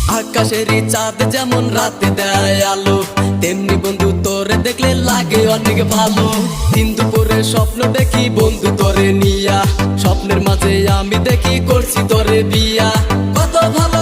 আকাশেরই চাঁদ যেমন রাতে দেয় আলো, তেমনি বন্ধু তোরে দেখলে লাগে অনেক ভালো। দিন দুপুরে স্বপ্ন দেখি বন্ধু তোরে নিয়া, স্বপ্নের মাঝে আমি দেখি করছি তোরে বিয়া। কত ভালো